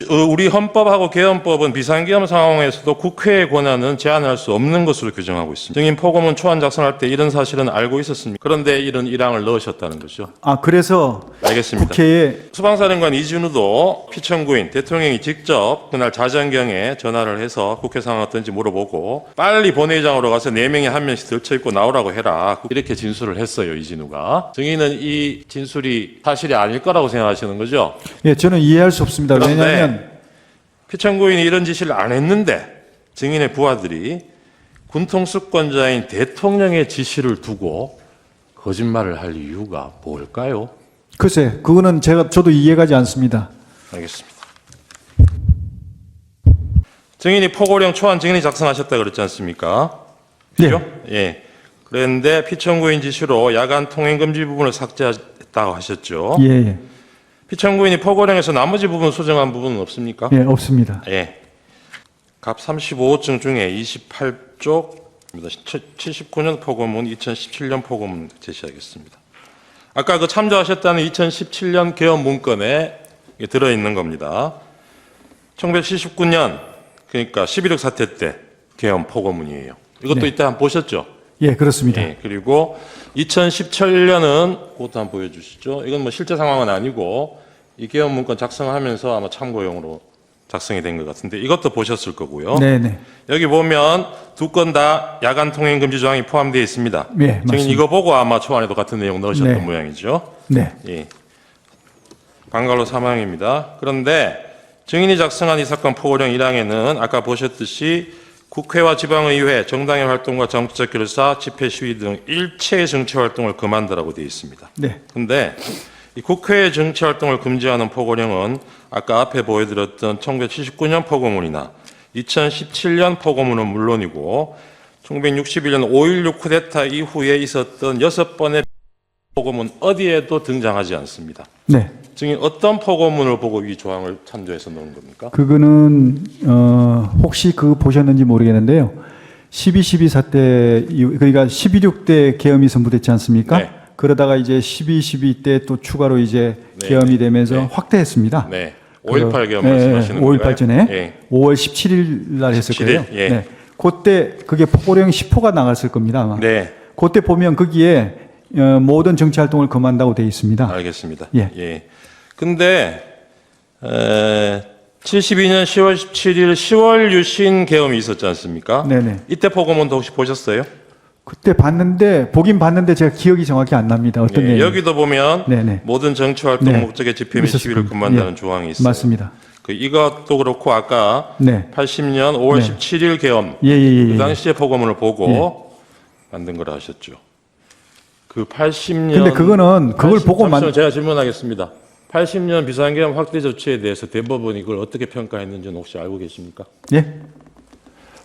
우리 헌법하고 개헌법은 비상기업 상황에서도 국회의 권한은 제한할 수 없는 것으로 규정하고 있습니다. 증인 포고문 초안 작성할 때 이런 사실은 알고 있었습니까? 그런데 이런 일항을 넣으셨다는 거죠. 그래서 알겠습니다. 국회에 수방사령관 이진우도 피청구인 대통령이 직접 그날 자정경에 전화를 해서 국회 상황 어떤지 물어보고 빨리 본회의장으로 가서 4명이 1명씩 들쳐입고 나오라고 해라. 이렇게 진술을 했어요. 이진우가. 증인은 이 진술이 사실이 아닐 거라고 생각하시는 거죠? 예, 저는 이해할 수 없습니다. 왜냐하면 피청구인이 이런 지시를 안 했는데 증인의 부하들이 군통수권자인 대통령의 지시를 두고 거짓말을 할 이유가 뭘까요? 글쎄, 그거는 저도 이해가지 않습니다. 알겠습니다. 증인이 포고령 초안 증인이 작성하셨다 그랬지 않습니까? 그죠? 네. 예. 그런데 피청구인 지시로 야간 통행 금지 부분을 삭제했다고 하셨죠? 예, 예. 피청구인이 포고령에서 나머지 부분 수정한 부분은 없습니까? 예, 없습니다. 예. 갑 35호증 중에 28쪽입니다. 79년 포고문, 2017년 포고문 제시하겠습니다. 아까 그 참조하셨다는 2017년 개헌 문건에 들어있는 겁니다. 1979년, 그러니까 11.6 사태 때 개헌 포고문이에요. 이것도 네. 이때 한번 보셨죠? 예, 그렇습니다. 예, 그리고 2017년은 그것도 한번 보여주시죠. 이건 뭐 실제 상황은 아니고 이 개헌 문건 작성하면서 아마 참고용으로 작성이 된 것 같은데 이것도 보셨을 거고요. 네네. 여기 보면 두 건 다 야간 통행 금지 조항이 포함되어 있습니다. 네, 증인 맞습니다. 이거 보고 아마 초안에도 같은 내용 넣으셨던 네. 모양이죠. 네. 예. 방갈로 사망입니다. 그런데 증인이 작성한 이 사건 포고령 1항에는 아까 보셨듯이 국회와 지방의회, 정당의 활동과 정치적 결사, 집회 시위 등 일체의 정치 활동을 금한다라고 되어 있습니다. 네. 그런데 이 국회의 정치 활동을 금지하는 포고령은 아까 앞에 보여드렸던 1979년 포고문이나 2017년 포고문은 물론이고 1961년 5.16 쿠데타 이후에 있었던 6번의 포고문 어디에도 등장하지 않습니다. 네. 증인 어떤 포고문을 보고 이 조항을 참조해서 넣은 겁니까? 그거는 혹시 그거 보셨는지 모르겠는데요. 12.12 사태 그러니까 12.6 때 계엄이 선포됐지 않습니까? 네. 그러다가 이제 12.12 때 또 추가로 이제 네. 계엄이 되면서 네. 확대했습니다. 네. 5.18 계엄 말씀하시는 5.18 건가요? 전에 예. 5월 17일 날 했을 17일? 거예요. 예. 네. 그때 그게 포고령 10호가 나갔을 겁니다. 아마. 네. 그때 보면 거기에 모든 정치 활동을 금한다고 되어 있습니다. 알겠습니다. 예. 예. 근데 72년 10월 17일 10월 유신 계엄이 있었지 않습니까? 네네. 이때 포고문도 혹시 보셨어요? 그때 보긴 봤는데 제가 기억이 정확히 안 납니다. 어떤 예, 내용? 여기도 보면 네네. 모든 정치 활동 네. 목적의 집회 및 있었을 시위를 겁니다. 금한다는 예. 조항이 있어요. 맞습니다. 이것도 그렇고 아까 네. 80년 5월 네. 17일 계엄 예. 그 당시에 포고문을 보고 만든 거라 하셨죠. 그 80년 근데 그거는 그걸 보고 잠시만요. 제가 질문하겠습니다. 80년 비상계엄 확대 조치에 대해서 대법원이 그걸 어떻게 평가했는지는 혹시 알고 계십니까? 예?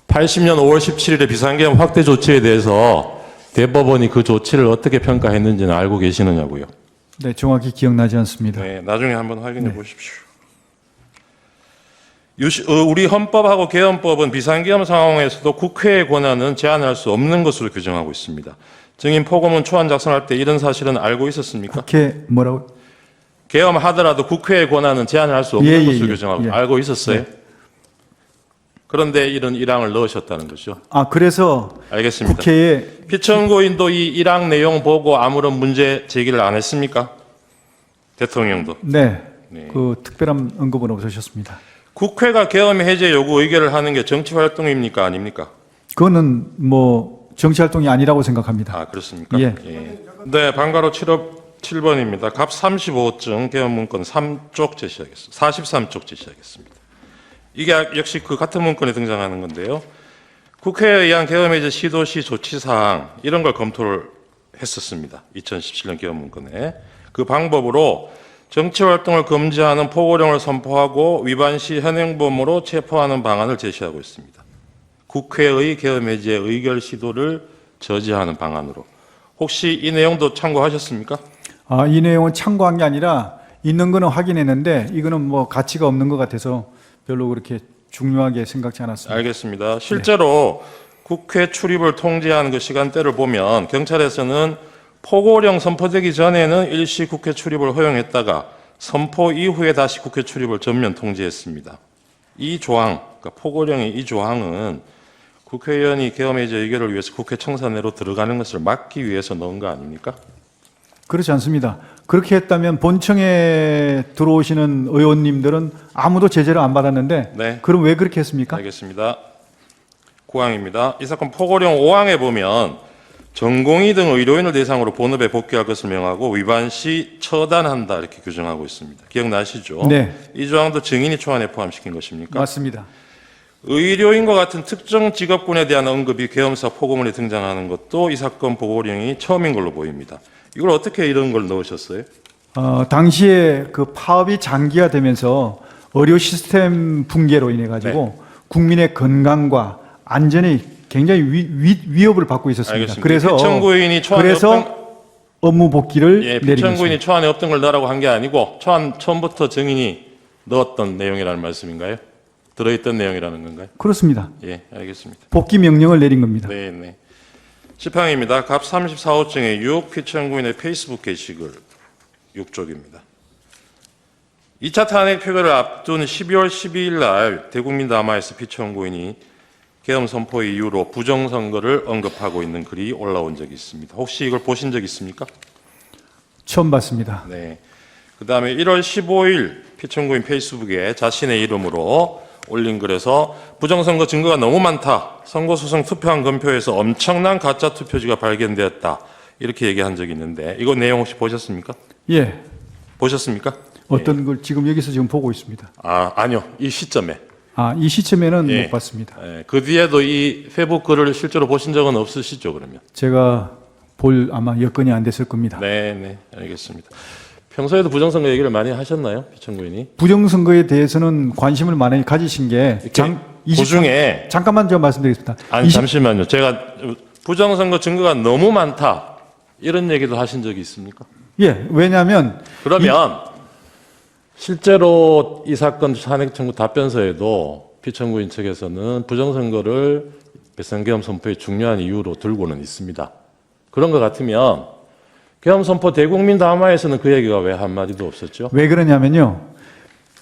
80년 5월 17일에 비상계엄 확대 조치에 대해서 대법원이 그 조치를 어떻게 평가했는지는 알고 계시느냐고요. 네, 정확히 기억나지 않습니다. 네, 나중에 한번 확인해 보십시오. 우리 헌법하고 개헌법은 비상계엄 상황에서도 국회의 권한은 제한할 수 없는 것으로 규정하고 있습니다. 증인 포고문 초안 작성할 때 이런 사실은 알고 있었습니까? 국회 뭐라고? 계엄하더라도 국회의 권한은 제한할 수 없는 것으로 규정하고 알고 있었어요? 네. 그런데 이런 일항을 넣으셨다는 거죠. 그래서 알겠습니다. 국회에 피청구인도 이 일항 내용 보고 아무런 문제 제기를 안 했습니까? 대통령도. 네, 네. 그 특별한 언급은 없으셨습니다. 국회가 계엄 해제 요구 의결을 하는 게 정치 활동입니까? 아닙니까? 그거는 뭐 정치 활동이 아니라고 생각합니다. 아, 그렇습니까? 예. 네, 방가로 7번입니다. 갑 35증 계엄 문건 3쪽 제시하겠습니다. 43쪽 제시하겠습니다. 이게 역시 그 같은 문건에 등장하는 건데요. 국회에 의한 계엄 해제 시도시 조치 사항 이런 걸 검토를 했었습니다. 2017년 계엄 문건에 그 방법으로 정치 활동을 금지하는 포고령을 선포하고 위반 시 현행범으로 체포하는 방안을 제시하고 있습니다. 국회의 계엄 해제 의결 시도를 저지하는 방안으로. 혹시 이 내용도 참고하셨습니까? 이 내용은 참고한 게 아니라 있는 거는 확인했는데 이거는 뭐 가치가 없는 것 같아서 별로 그렇게 중요하게 생각지 않았습니다. 알겠습니다. 실제로 국회 출입을 통제하는 그 시간대를 보면 경찰에서는 포고령 선포되기 전에는 일시 국회 출입을 허용했다가 선포 이후에 다시 국회 출입을 전면 통지했습니다. 이 조항, 그러니까 포고령의 이 조항은 국회의원이 계엄해제 의결을 위해서 국회 청사내로 들어가는 것을 막기 위해서 넣은 거 아닙니까? 그렇지 않습니다. 그렇게 했다면 본청에 들어오시는 의원님들은 아무도 제재를 안 받았는데 네. 그럼 왜 그렇게 했습니까? 알겠습니다. 9항입니다. 이 사건 포고령 5항에 보면 전공의 등 의료인을 대상으로 본업에 복귀할 것을 명하고 위반 시 처단한다 이렇게 규정하고 있습니다. 기억나시죠? 네. 이 조항도 증인이 초안에 포함시킨 것입니까? 맞습니다. 의료인과 같은 특정 직업군에 대한 언급이 계엄사 포고문에 등장하는 것도 이 사건 포고령이 처음인 걸로 보입니다. 이걸 어떻게 이런 걸 넣으셨어요? 당시에 그 파업이 장기화되면서 의료 시스템 붕괴로 인해 가지고 국민의 건강과 안전이 굉장히 위협을 받고 있었습니다. 알겠습니다. 그래서 피청구인이 초안에 없던 업무 복귀를 예, 내린 피청구인이 것입니다. 초안에 없던 걸 넣으라고 한 게 아니고 초안 처음부터 증인이 넣었던 내용이라는 말씀인가요? 들어있던 내용이라는 건가요? 그렇습니다. 예, 알겠습니다. 복귀 명령을 내린 겁니다. 네, 네. 10항입니다. 갑 34호증의 6 피청구인의 페이스북 게시글 6쪽입니다. 2차 탄핵 표결을 앞둔 12월 12일 날 대국민 담화에서 피청구인이 계엄 선포 이후로 부정선거를 언급하고 있는 글이 올라온 적이 있습니다. 혹시 이걸 보신 적 있습니까? 처음 봤습니다. 네. 그 다음에 1월 15일 피청구인 페이스북에 자신의 이름으로 올린 글에서 부정선거 증거가 너무 많다. 선거소송 투표한 검표에서 엄청난 가짜 투표지가 발견되었다. 이렇게 얘기한 적이 있는데 이거 내용 혹시 보셨습니까? 예. 보셨습니까? 어떤 걸 지금 여기서 지금 보고 있습니다. 아니요. 이 시점에. 이 시점에는 예. 못 봤습니다. 예, 그 뒤에도 이 페북 글을 실제로 보신 적은 없으시죠, 그러면? 제가 볼 아마 여건이 안 됐을 겁니다. 네, 네. 알겠습니다. 평소에도 부정선거 얘기를 많이 하셨나요? 피청구인이? 부정선거에 대해서는 관심을 많이 가지신 게 그중에 잠깐만 좀 말씀드리겠습니다. 아니 잠시만요. 제가 부정선거 증거가 너무 많다. 이런 얘기도 하신 적이 있습니까? 예, 왜냐하면 그러면 실제로 이 사건 탄핵 청구 답변서에도 피청구인 측에서는 부정선거를 비상계엄 선포의 중요한 이유로 들고는 있습니다. 그런 것 같으면 계엄 선포 대국민 담화에서는 그 얘기가 왜 한마디도 없었죠? 왜 그러냐면요.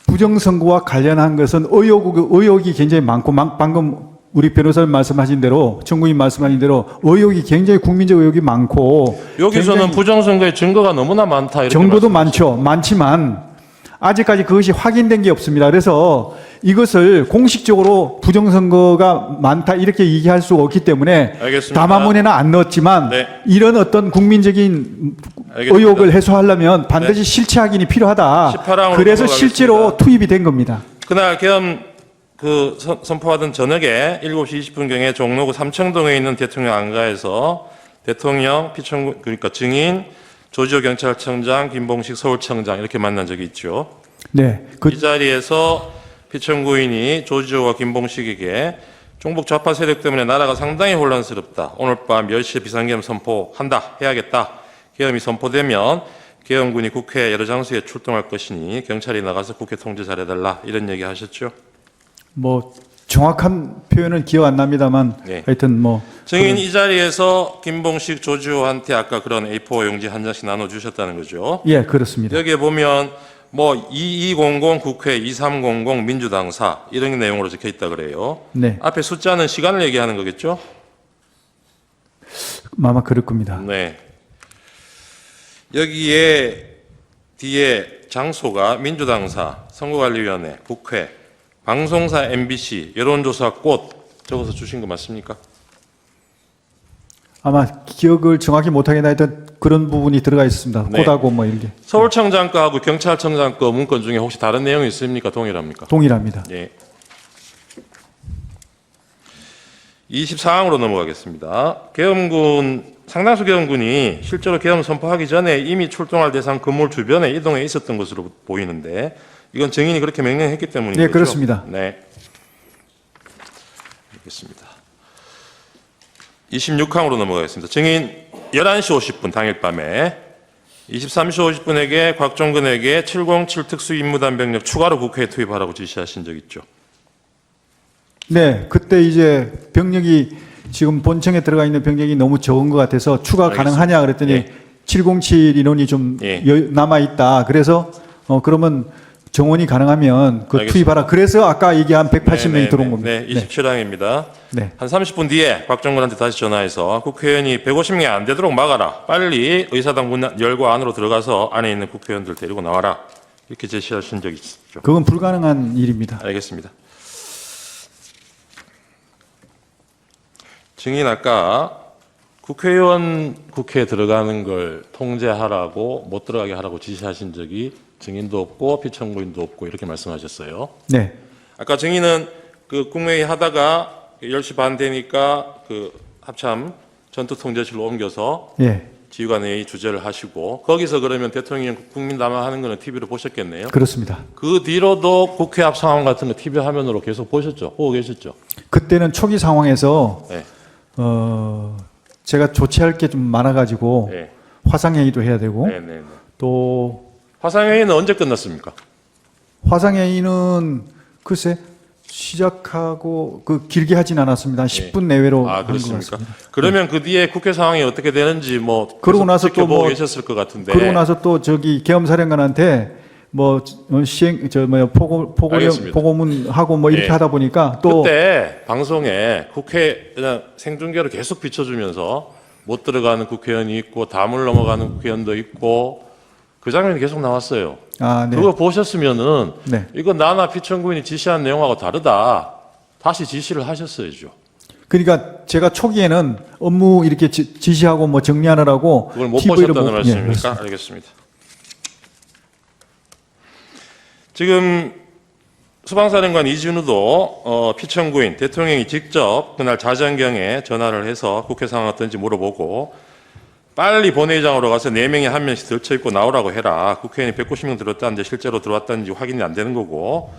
부정선거와 관련한 것은 의혹이 굉장히 많고 방금 우리 변호사님 말씀하신 대로 청구인 말씀하신 대로 의혹이 굉장히 국민적 의혹이 많고 여기서는 부정선거의 증거가 너무나 많다. 이렇게 정보도 많죠. 많지만 아직까지 그것이 확인된 게 없습니다. 그래서 이것을 공식적으로 부정선거가 많다 이렇게 얘기할 수가 없기 때문에 알겠습니다. 담화문에는 안 넣었지만 네. 이런 어떤 국민적인 알겠습니다. 의혹을 해소하려면 반드시 실체 확인이 필요하다. 18항으로 그래서 넘어가겠습니다. 실제로 투입이 된 겁니다. 그날 계엄 선포하던 저녁에 7시 20분경에 종로구 삼청동에 있는 대통령 안가에서 대통령, 피청구 그러니까 증인, 조지호 경찰청장, 김봉식 서울청장 이렇게 만난 적이 있죠. 네. 이 자리에서 피청구인이 조지호와 김봉식에게 종북 좌파 세력 때문에 나라가 상당히 혼란스럽다. 오늘 밤 10시에 비상계엄 선포한다. 해야겠다. 계엄이 선포되면 계엄군이 국회 여러 장소에 출동할 것이니 경찰이 나가서 국회 통제 잘해달라. 이런 얘기 하셨죠. 뭐 정확한 표현은 기억 안 납니다만 네. 하여튼 뭐 증인 이 자리에서 김봉식, 조지호한테 아까 그런 A4 용지 한 장씩 나눠주셨다는 거죠. 예, 그렇습니다. 여기에 보면 뭐 2200 국회 2300 민주당사 이런 내용으로 적혀 있다 그래요. 네. 앞에 숫자는 시간을 얘기하는 거겠죠? 아마 그럴 겁니다. 네. 여기에 뒤에 장소가 민주당사, 선거관리위원회, 국회, 방송사 MBC, 여론조사 꽃 적어서 주신 거 맞습니까? 아마 기억을 정확히 못하겠나 하여튼 그런 부분이 들어가 있습니다. 네. 꽃하고 뭐 이런 게 서울청장 거하고 경찰청장 거 문건 중에 혹시 다른 내용이 있습니까? 동일합니까? 동일합니다. 예. 24항으로 넘어가겠습니다. 상당수 계엄군이 실제로 계엄 선포하기 전에 이미 출동할 대상 건물 주변에 이동해 있었던 것으로 보이는데 이건 증인이 그렇게 명령했기 때문인 네, 거죠? 그렇습니다. 네. 알겠습니다. 26항으로 넘어가겠습니다. 증인 11시 50분 당일 밤에 23시 50분에게 곽종근에게 707 특수임무단 병력 추가로 국회에 투입하라고 지시하신 적 있죠? 네, 그때 이제 병력이 지금 본청에 들어가 있는 병력이 너무 적은 것 같아서 추가 알겠습니다. 가능하냐 그랬더니 예. 707 인원이 좀 예. 남아 있다. 그래서 그러면 정원이 가능하면 그 알겠습니다. 투입하라. 그래서 아까 얘기한 180명이 들어온 겁니다. 네, 27항입니다. 네. 한 30분 뒤에 박정근한테 다시 전화해서 국회의원이 150명이 안 되도록 막아라. 빨리 의사당 문 열고 안으로 들어가서 안에 있는 국회의원들 데리고 나와라. 이렇게 제시하신 적이 있죠. 그건 불가능한 일입니다. 알겠습니다. 증인 아까 국회의원 국회에 들어가는 걸 통제하라고 못 들어가게 하라고 지시하신 적이 증인도 없고 피청구인도 없고 이렇게 말씀하셨어요. 네. 아까 증인은 그 국무회의 하다가 10시 반 되니까 그 합참 전투통제실로 옮겨서 예. 지휘관회의 주재를 하시고 거기서 그러면 대통령 국민 담화하는 거는 TV로 보셨겠네요. 그렇습니다. 그 뒤로도 국회 앞 상황 같은 거 TV 화면으로 계속 보셨죠? 보고 계셨죠? 그때는 초기 상황에서 네. 제가 조치할 게 좀 많아가지고 네. 화상회의도 해야 되고 네, 네, 네. 또 화상회의는 언제 끝났습니까? 화상회의는 글쎄 시작하고 그 길게 하진 않았습니다. 한 10분 내외로 아, 한 것 그렇습니까? 같습니다. 그러면 그 뒤에 국회 상황이 어떻게 되는지 뭐 그러고 계속 나서 또 지켜보고 뭐- 계셨을 것 같은데. 그러고 나서 또 저기 계엄사령관한테 뭐 시행 알겠습니다. 보고문 하고 뭐 이렇게 네. 하다 보니까 또 그때 방송에 국회 그냥 생중계로 계속 비춰주면서 못 들어가는 국회의원이 있고 담을 넘어가는 국회의원도 있고 그 장면이 계속 나왔어요. 아, 네. 그거 보셨으면은 네. 이거 나나 피청구인이 지시한 내용하고 다르다. 다시 지시를 하셨어야죠. 그러니까 제가 초기에는 업무 이렇게 지시하고 뭐 정리하느라고 그걸 못 TV를 보셨다는 예, 말씀입니까? 그렇습니다. 알겠습니다. 지금 수방사령관 이진우도 피청구인 대통령이 직접 그날 자정경에 전화를 해서 국회 상황 어떤지 물어보고 빨리 본회의장으로 가서 4명이 한 명씩 들쳐입고 나오라고 해라. 국회의원이 190명 들었다는데 실제로 들어왔다는지 확인이 안 되는 거고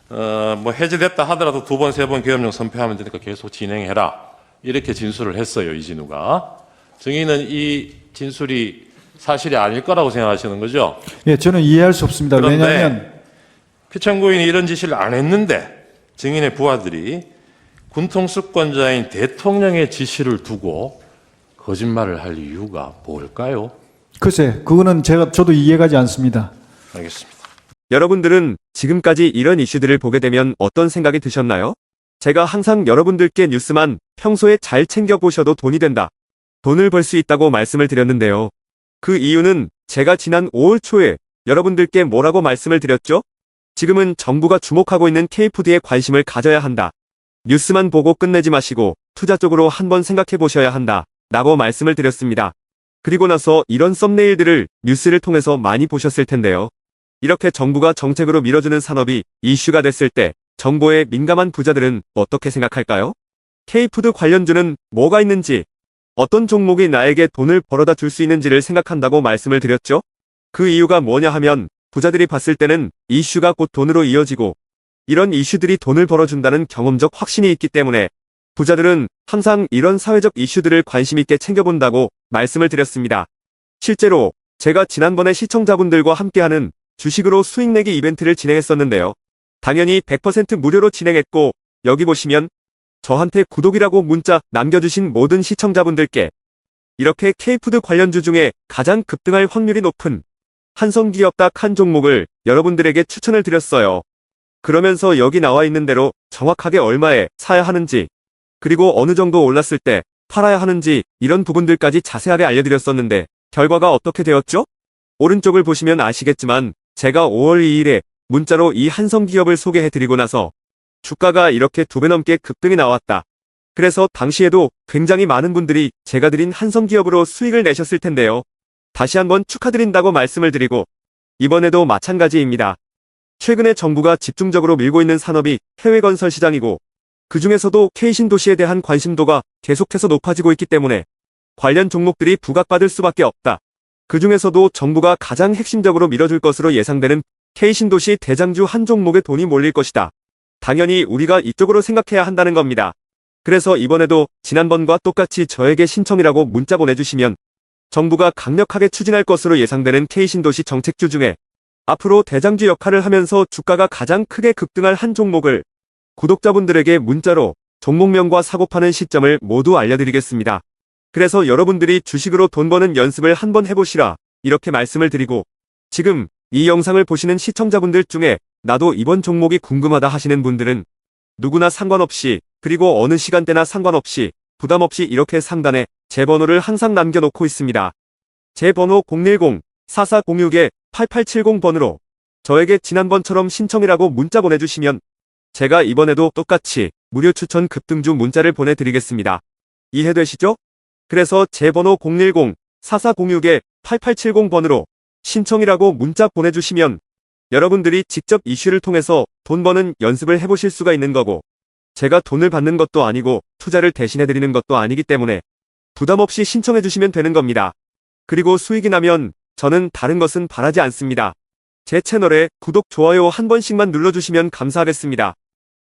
뭐 해제됐다 하더라도 2번, 3번 계엄령 선포하면 되니까 계속 진행해라. 이렇게 진술을 했어요. 이진우가. 증인은 이 진술이 사실이 아닐 거라고 생각하시는 거죠? 예, 저는 이해할 수 없습니다. 그런데 왜냐하면 피청구인이 이런 지시를 안 했는데 증인의 부하들이 군통수권자인 대통령의 지시를 두고 거짓말을 할 이유가 뭘까요? 글쎄 그거는 저도 이해가지 않습니다. 알겠습니다. 여러분들은 지금까지 이런 이슈들을 보게 되면 어떤 생각이 드셨나요? 제가 항상 여러분들께 뉴스만 평소에 잘 챙겨보셔도 돈이 된다. 돈을 벌 수 있다고 말씀을 드렸는데요. 그 이유는 제가 지난 5월 초에 여러분들께 뭐라고 말씀을 드렸죠? 지금은 정부가 주목하고 있는 K푸드에 관심을 가져야 한다. 뉴스만 보고 끝내지 마시고 투자 쪽으로 한번 생각해 보셔야 한다. 라고 말씀을 드렸습니다. 그리고 나서 이런 썸네일들을 뉴스를 통해서 많이 보셨을 텐데요. 이렇게 정부가 정책으로 밀어주는 산업이 이슈가 됐을 때 정보에 민감한 부자들은 어떻게 생각할까요? K푸드 관련주는 뭐가 있는지, 어떤 종목이 나에게 돈을 벌어다 줄 수 있는지를 생각한다고 말씀을 드렸죠? 그 이유가 뭐냐 하면 부자들이 봤을 때는 이슈가 곧 돈으로 이어지고 이런 이슈들이 돈을 벌어준다는 경험적 확신이 있기 때문에 부자들은 항상 이런 사회적 이슈들을 관심 있게 챙겨본다고 말씀을 드렸습니다. 실제로 제가 지난번에 시청자분들과 함께하는 주식으로 수익 내기 이벤트를 진행했었는데요. 당연히 100% 무료로 진행했고 여기 보시면 저한테 구독이라고 문자 남겨주신 모든 시청자분들께 이렇게 K푸드 관련주 중에 가장 급등할 확률이 높은 한성기업 딱 한 종목을 여러분들에게 추천을 드렸어요. 그러면서 여기 나와 있는 대로 정확하게 얼마에 사야 하는지 그리고 어느 정도 올랐을 때 팔아야 하는지 이런 부분들까지 자세하게 알려드렸었는데 결과가 어떻게 되었죠? 오른쪽을 보시면 아시겠지만 제가 5월 2일에 문자로 이 한성기업을 소개해드리고 나서 주가가 이렇게 2배 넘게 급등이 나왔다. 그래서 당시에도 굉장히 많은 분들이 제가 드린 한성기업으로 수익을 내셨을 텐데요. 다시 한번 축하드린다고 말씀을 드리고 이번에도 마찬가지입니다. 최근에 정부가 집중적으로 밀고 있는 산업이 해외 건설 시장이고 그 중에서도 K신도시에 대한 관심도가 계속해서 높아지고 있기 때문에 관련 종목들이 부각받을 수밖에 없다. 그 중에서도 정부가 가장 핵심적으로 밀어줄 것으로 예상되는 K신도시 대장주 한 종목에 돈이 몰릴 것이다. 당연히 우리가 이쪽으로 생각해야 한다는 겁니다. 그래서 이번에도 지난번과 똑같이 저에게 신청이라고 문자 보내주시면 정부가 강력하게 추진할 것으로 예상되는 K신도시 정책주 중에 앞으로 대장주 역할을 하면서 주가가 가장 크게 급등할 한 종목을 구독자분들에게 문자로 종목명과 사고 파는 시점을 모두 알려드리겠습니다. 그래서 여러분들이 주식으로 돈 버는 연습을 한번 해보시라 이렇게 말씀을 드리고 지금 이 영상을 보시는 시청자분들 중에 나도 이번 종목이 궁금하다 하시는 분들은 누구나 상관없이, 그리고 어느 시간대나 상관없이 부담 없이 이렇게 상단에 제 번호를 항상 남겨놓고 있습니다. 제 번호 010-4406-8870번으로 저에게 지난번처럼 신청이라고 문자 보내주시면 제가 이번에도 똑같이 무료 추천 급등주 문자를 보내드리겠습니다. 이해되시죠? 그래서 제 번호 010-4406-8870번으로 신청이라고 문자 보내주시면 여러분들이 직접 이슈를 통해서 돈 버는 연습을 해보실 수가 있는 거고, 제가 돈을 받는 것도 아니고 투자를 대신해드리는 것도 아니기 때문에 부담 없이 신청해주시면 되는 겁니다. 그리고 수익이 나면 저는 다른 것은 바라지 않습니다. 제 채널에 구독, 좋아요 한 번씩만 눌러주시면 감사하겠습니다.